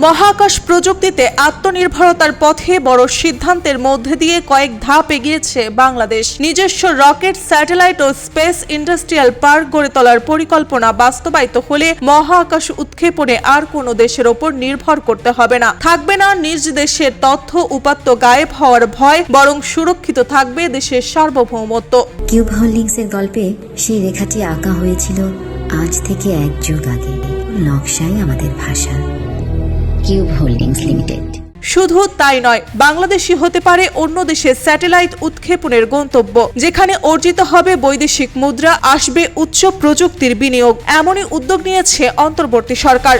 মহাকাশ প্রযুক্তিতে আত্মনির্ভরতার পথে বড় সিদ্ধান্তের মধ্যে দিয়ে কয়েক ধাপ এগিয়েছে বাংলাদেশ। নিজস্ব রকেট, স্যাটেলাইট ও স্পেস ইন্ডাস্ট্রিয়াল পার্ক গড়ে তোলার পরিকল্পনা বাস্তবায়িত হলে মহাকাশ উৎক্ষেপণে আর কোনো দেশের ওপর নির্ভর করতে হবে না। থাকবে না নিজ দেশের তথ্য উপাত্ত গায়েব হওয়ার ভয়, বরং সুরক্ষিত থাকবে দেশের সার্বভৌমত্ব। কিউব হোল্ডিংসের গল্পে সেই রেখাটি আঁকা হয়েছিল আজ থেকে 1 যুগ আগে। নকশাই আমাদের ভাষা। Cube holdings limited. শুধু তাই নয়, বাংলাদেশই হতে পারে অন্য দেশের স্যাটেলাইট উৎক্ষেপণের গন্তব্য, যেখানে অর্জিত হবে বৈদেশিক মুদ্রা, আসবে উচ্চ প্রযুক্তির বিনিয়োগ। এমনই উদ্যোগ নিয়েছে অন্তর্বর্তী সরকার।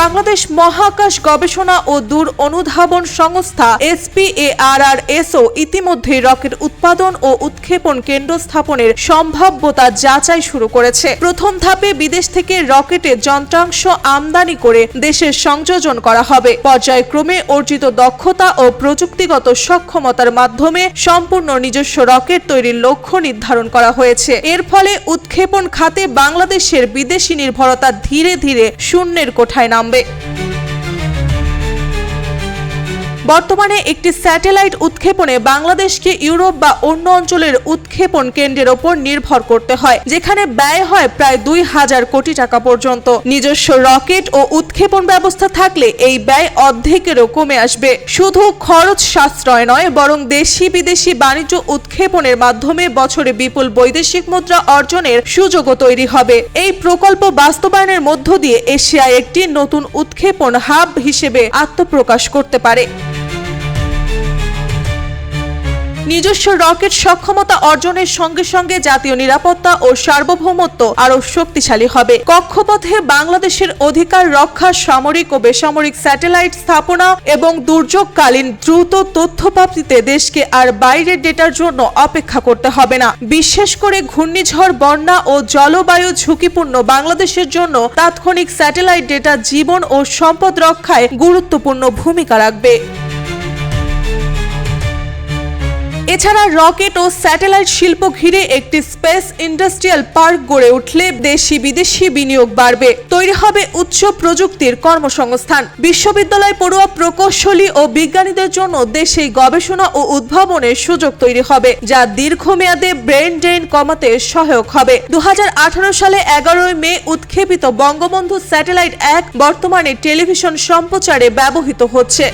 বাংলাদেশ মহাকাশ গবেষণা ও দূর অনুধাবন সংস্থা SPARRSO ইতিমধ্যেই রকেট উৎপাদন ও উৎক্ষেপণ কেন্দ্র স্থাপনের সম্ভাব্যতা যাচাই শুরু করেছে। প্রথম ধাপে বিদেশ থেকে রকেটের যন্ত্রাংশ আমদানি করে দেশের সংযোজন করা হবে। পর্যায়ক্রমে অর্জিত দক্ষতা ও প্রযুক্তিগত সক্ষমতার মাধ্যমে সম্পূর্ণ নিজস্ব রকেট তৈরির লক্ষ্য নির্ধারণ করা হয়েছে। এর ফলে উৎক্ষেপণ খাতে বাংলাদেশের বিদেশি নির্ভরতা ধীরে ধীরে শূন্যের কোঠায় নামবে। বর্তমানে একটি স্যাটেলাইট উৎক্ষেপণে বাংলাদেশকে ইউরোপ বা অন্য অঞ্চলের উৎক্ষেপণ কেন্দ্রের ওপর নির্ভর করতে হয়, যেখানে ব্যয় হয় প্রায় 2000 কোটি টাকা পর্যন্ত। নিজস্ব রকেট ও উৎক্ষেপণ ব্যবস্থা থাকলে এই ব্যয় অর্ধেকেরও কমে আসবে। শুধু খরচ সাশ্রয় নয়, বরং দেশি বিদেশি বাণিজ্য উৎক্ষেপণের মাধ্যমে বছরে বিপুল বৈদেশিক মুদ্রা অর্জনের সুযোগও তৈরি হবে। এই প্রকল্প বাস্তবায়নের মধ্য দিয়ে এশিয়া একটি নতুন উৎক্ষেপণ হাব হিসেবে আত্মপ্রকাশ করতে পারে। নিজস্ব রকেট সক্ষমতা অর্জনের সঙ্গে সঙ্গে জাতীয় নিরাপত্তা ও সার্বভৌমত্ব আরও শক্তিশালী হবে। কক্ষপথে বাংলাদেশের অধিকার রক্ষা, সামরিক ও বেসামরিক স্যাটেলাইট স্থাপনা এবং দুর্যোগকালীন দ্রুত তথ্য প্রাপ্তিতে দেশকে আর বাইরের ডেটার জন্য অপেক্ষা করতে হবে না। বিশেষ করে ঘূর্ণিঝড়, বন্যা ও জলবায়ু ঝুঁকিপূর্ণ বাংলাদেশের জন্য তাৎক্ষণিক স্যাটেলাইট ডেটা জীবন ও সম্পদ রক্ষায় গুরুত্বপূর্ণ ভূমিকা রাখবে। এছাড়া রকেট ও স্যাটেলাইট শিল্প ঘিরে একটি স্পেস ইন্ডাস্ট্রিয়াল পার্ক গড়ে উঠলে দেশি বিদেশি বিনিয়োগ বাড়বে। তৈরি হবে উচ্চ প্রযুক্তির কর্মসংস্থান। বিশ্ববিদ্যালয় পড়ুয়া প্রকৌশলী ও বিজ্ঞানীদের জন্য দেশে গবেষণা ও উদ্ভাবনের সুযোগ তৈরি হবে, যা দীর্ঘমেয়াদে ব্রেন ড্রেন কমাতে সহায়ক হবে। 2018 সালে 11 মে উৎক্ষেপিত বঙ্গবন্ধু স্যাটেলাইট 1 বর্তমানে টেলিভিশন সম্প্রচারে ব্যবহৃত হচ্ছে।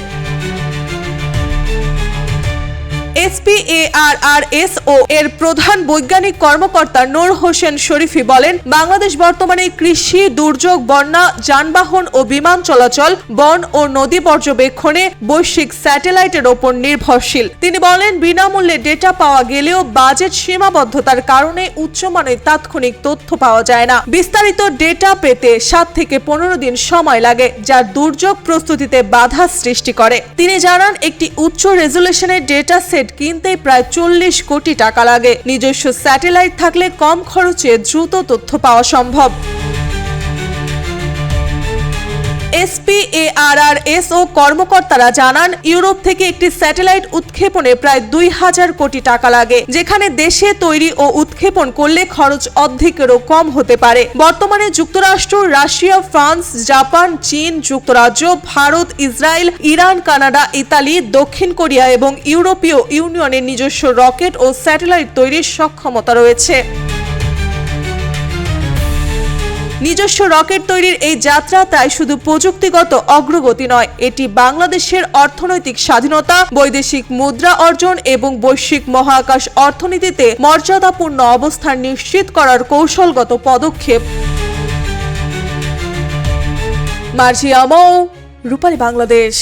SPARRSO এর প্রধান বৈজ্ঞানিক কর্মকর্তা নূর হোসেন শরীফী বলেন, বাংলাদেশ বর্তমানে কৃষি, দুর্যোগ, বন্যা, যানবাহন ও বিমান চলাচল, বন ও নদী পর্যবেক্ষণে বৈশ্বিক স্যাটেলাইটের ওপর নির্ভরশীল। তিনি বলেন, বিনামূল্যে ডেটা পাওয়া গেলেও বাজেট সীমাবদ্ধতার কারণে উচ্চমানের তাৎক্ষণিক তথ্য পাওয়া যায় না। বিস্তারিত ডেটা পেতে 7 থেকে 15 দিন সময় লাগে, যা দুর্যোগ প্রস্তুতিতে বাধা সৃষ্টি করে। তিনি জানান, একটি উচ্চ রেজুলেশনের ডেটা সেট কিনতে প্রায় 40 কোটি টাকা লাগে। নিজস্ব স্যাটেলাইট থাকলে কম খরচে দ্রুত তথ্য পাওয়া সম্ভব। SPARRSO কর্মকর্তারা জানান, ইউরোপ থেকে একটি স্যাটেলাইট উৎক্ষেপণে প্রায় 2000 কোটি টাকা লাগে, যেখানে দেশে তৈরি ও উৎক্ষেপণ করলে খরচ অর্ধেকেরও কম হতে পারে। বর্তমানে যুক্তরাষ্ট্র, রাশিয়া, ফ্রান্স, জাপান, চীন, যুক্তরাজ্য, Bharat, Israel, Iran, Canada, Italy, দক্ষিণ কোরিয়া এবং ইউরোপীয় ইউনিয়নের নিজস্ব রকেট ও স্যাটেলাইট তৈরির সক্ষমতা রয়েছে। নিজস্ব রকেট তৈরির এই যাত্রা তাই শুধু প্রযুক্তিগত অগ্রগতি নয়, এটি বাংলাদেশের অর্থনৈতিক স্বাধীনতা, বৈদেশিক মুদ্রা অর্জন এবং বৈশ্বিক মহাকাশ অর্থনীতিতে মর্যাদাপূর্ণ অবস্থান নিশ্চিত করার কৌশলগত পদক্ষেপ। মার্জিয়া মৌ, রূপালী বাংলাদেশ।